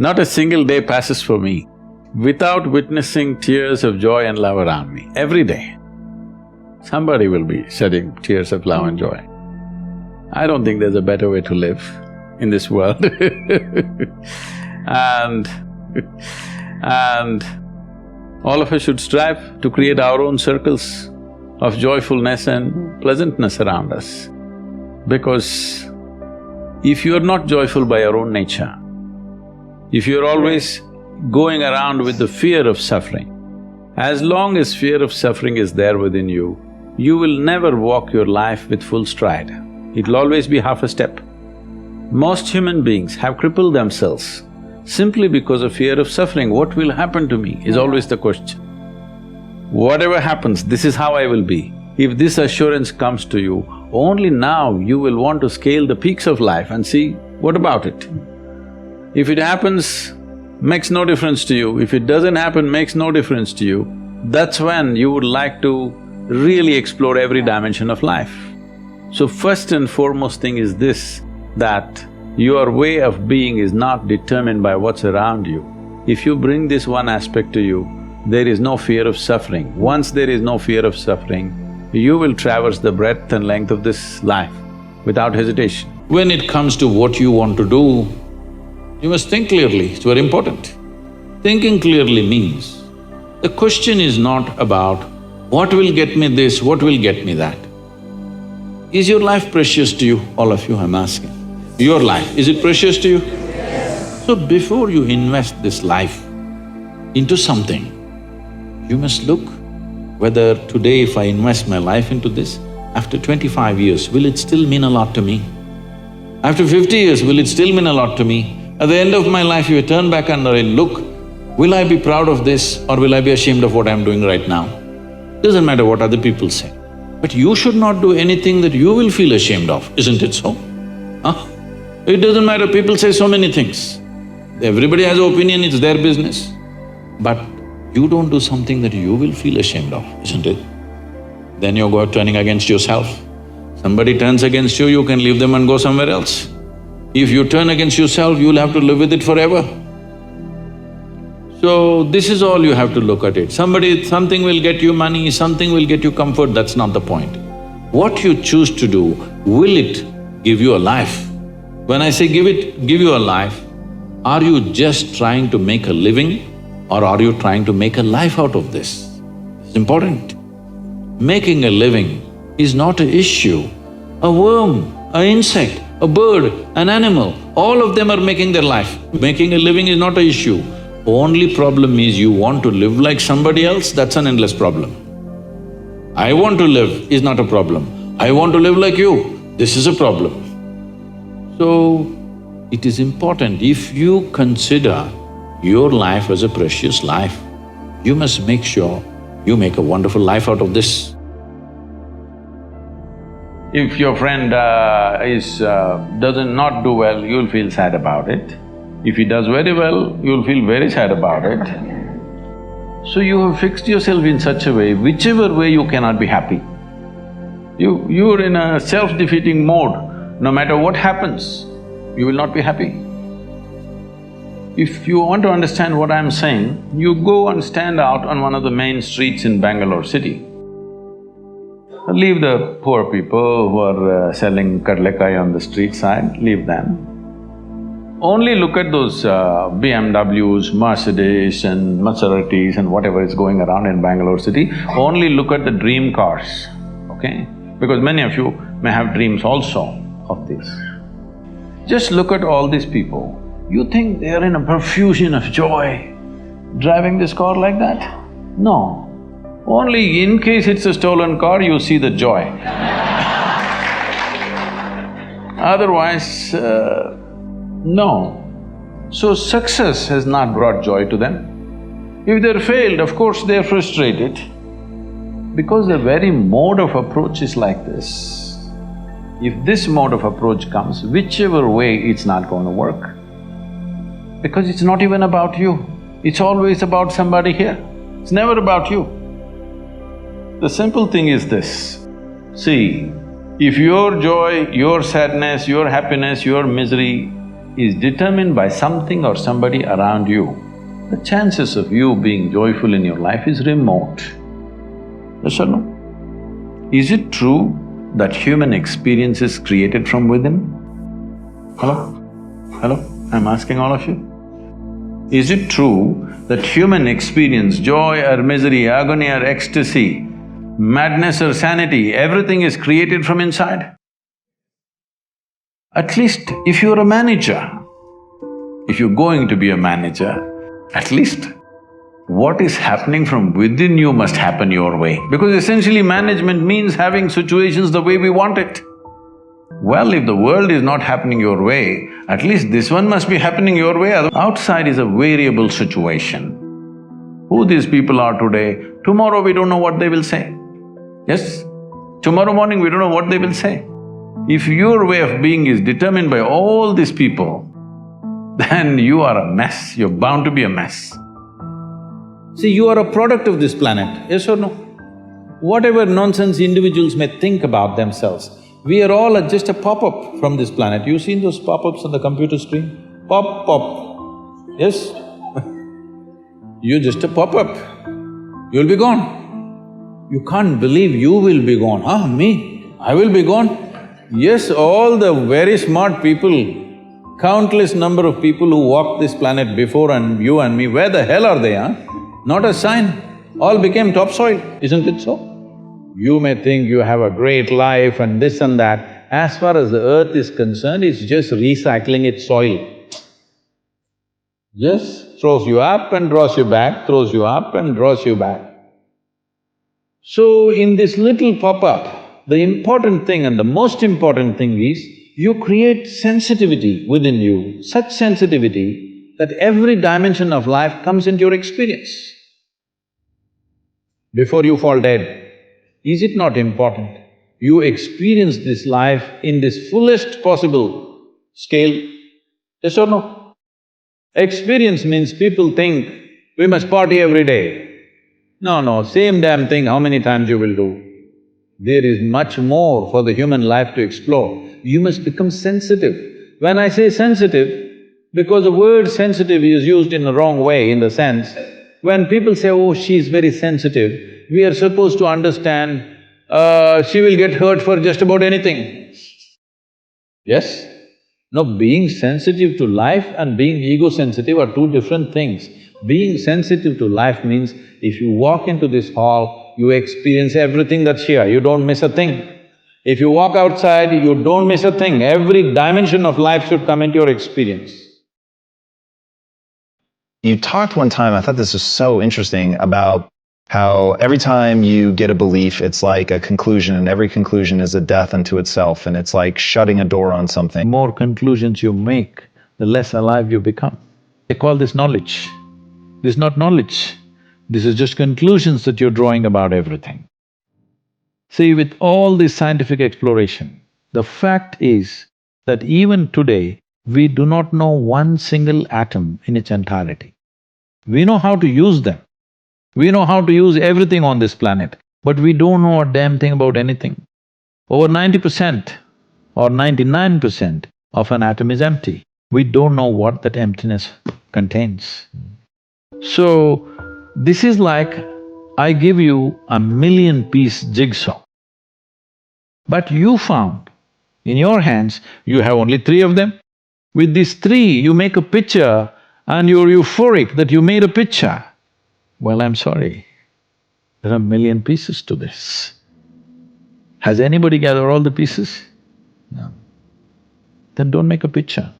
Not a single day passes for me without witnessing tears of joy and love around me. Every day, somebody will be shedding tears of love and joy. I don't think there's a better way to live in this world and all of us should strive to create our own circles of joyfulness and pleasantness around us. Because if you're not joyful by your own nature, if you're always going around with the fear of suffering, as long as fear of suffering is there within you, you will never walk your life with full stride. It'll always be half a step. Most human beings have crippled themselves simply because of fear of suffering. What will happen to me is always the question. Whatever happens, this is how I will be. If this assurance comes to you, only now you will want to scale the peaks of life and see what about it. If it happens, makes no difference to you. If it doesn't happen, makes no difference to you. That's when you would like to really explore every dimension of life. So first and foremost thing is this, that your way of being is not determined by what's around you. If you bring this one aspect to you, there is no fear of suffering. Once there is no fear of suffering, you will traverse the breadth and length of this life without hesitation. When it comes to what you want to do, you must think clearly, it's very important. Thinking clearly means, the question is not about what will get me this, what will get me that. Is your life precious to you? All of you, I'm asking. Your life, is it precious to you? Yes. So before you invest this life into something, you must look whether today if I invest my life into this, after 25 years, will it still mean a lot to me? After 50 years, will it still mean a lot to me? At the end of my life, if I turn back and I look, will I be proud of this or will I be ashamed of what I'm doing right now? Doesn't matter what other people say. But you should not do anything that you will feel ashamed of, isn't it so? Huh? It doesn't matter, people say so many things. Everybody has an opinion, it's their business. But you don't do something that you will feel ashamed of, isn't it? Then you're turning against yourself. Somebody turns against you, you can leave them and go somewhere else. If you turn against yourself, you'll have to live with it forever. So, this is all you have to look at it. Something will get you money, something will get you comfort, that's not the point. What you choose to do, will it give you a life? When I say give you a life, are you just trying to make a living or are you trying to make a life out of this? It's important. Making a living is not an issue. A worm, an insect, a bird, an animal, all of them are making their life. Making a living is not an issue. Only problem is you want to live like somebody else, that's an endless problem. I want to live is not a problem. I want to live like you, this is a problem. So, it is important, if you consider your life as a precious life, you must make sure you make a wonderful life out of this. If your friend does not do well, you'll feel sad about it. If he does very well, you'll feel very sad about it. So you have fixed yourself in such a way, whichever way you cannot be happy. You're in a self-defeating mode. No matter what happens, you will not be happy. If you want to understand what I'm saying, you go and stand out on one of the main streets in Bangalore city. Leave the poor people who are selling kadlekai on the street side, leave them. Only look at those BMWs, Mercedes and Maseratis and whatever is going around in Bangalore city. Only look at the dream cars, okay? Because many of you may have dreams also of this. Just look at all these people. You think they are in a profusion of joy, driving this car like that? No. Only in case it's a stolen car, you see the joy. Otherwise, no. So success has not brought joy to them. If they're failed, of course they're frustrated. Because the very mode of approach is like this. If this mode of approach comes, whichever way, it's not going to work. Because it's not even about you, it's always about somebody here. It's never about you. The simple thing is this, see, if your joy, your sadness, your happiness, your misery is determined by something or somebody around you, the chances of you being joyful in your life is remote. Yes or no? Is it true that human experience is created from within? Hello? Hello? I'm asking all of you. Is it true that human experience, joy or misery, agony or ecstasy, madness or sanity, everything is created from inside? At least if you're a manager, if you're going to be a manager, at least what is happening from within you must happen your way. Because essentially management means having situations the way we want it. Well, if the world is not happening your way, at least this one must be happening your way. Outside is a variable situation. Who these people are today, tomorrow we don't know what they will say. Yes? Tomorrow morning we don't know what they will say. If your way of being is determined by all these people, then you are a mess, you're bound to be a mess. See, you are a product of this planet, yes or no? Whatever nonsense individuals may think about themselves, we are all just a pop-up from this planet. You've seen those pop-ups on the computer screen? Pop, pop, yes? You're just a pop-up, you'll be gone. You can't believe you will be gone, huh? Me? I will be gone? Yes, all the very smart people, countless number of people who walked this planet before and you and me, where the hell are they, huh? Not a sign, all became topsoil, isn't it so? You may think you have a great life and this and that. As far as the earth is concerned, it's just recycling its soil. Just throws you up and draws you back, throws you up and draws you back. So in this little pop-up, the important thing and the most important thing is, you create sensitivity within you, such sensitivity that every dimension of life comes into your experience. Before you fall dead, is it not important you experience this life in this fullest possible scale? Yes or no? Experience means people think we must party every day. No, same damn thing how many times you will do. There is much more for the human life to explore. You must become sensitive. When I say sensitive, because the word sensitive is used in the wrong way, in the sense, when people say, oh, she's very sensitive, we are supposed to understand, she will get hurt for just about anything. Yes? No, being sensitive to life and being ego-sensitive are two different things. Being sensitive to life means if you walk into this hall, you experience everything that's here, you don't miss a thing. If you walk outside, you don't miss a thing. Every dimension of life should come into your experience. You talked one time, I thought this was so interesting, about how every time you get a belief, it's like a conclusion, and every conclusion is a death unto itself, and it's like shutting a door on something. The more conclusions you make, the less alive you become. They call this knowledge. This is not knowledge, this is just conclusions that you're drawing about everything. See, with all this scientific exploration, the fact is that even today, we do not know one single atom in its entirety. We know how to use them. We know how to use everything on this planet, but we don't know a damn thing about anything. Over 90% or 99% of an atom is empty. We don't know what that emptiness contains. So, this is like I give you a 1,000,000-piece jigsaw, but you found in your hands you have only 3 of them. With these 3, you make a picture and you're euphoric that you made a picture. Well, I'm sorry, there are 1,000,000 pieces to this. Has anybody gathered all the pieces? No. Then don't make a picture.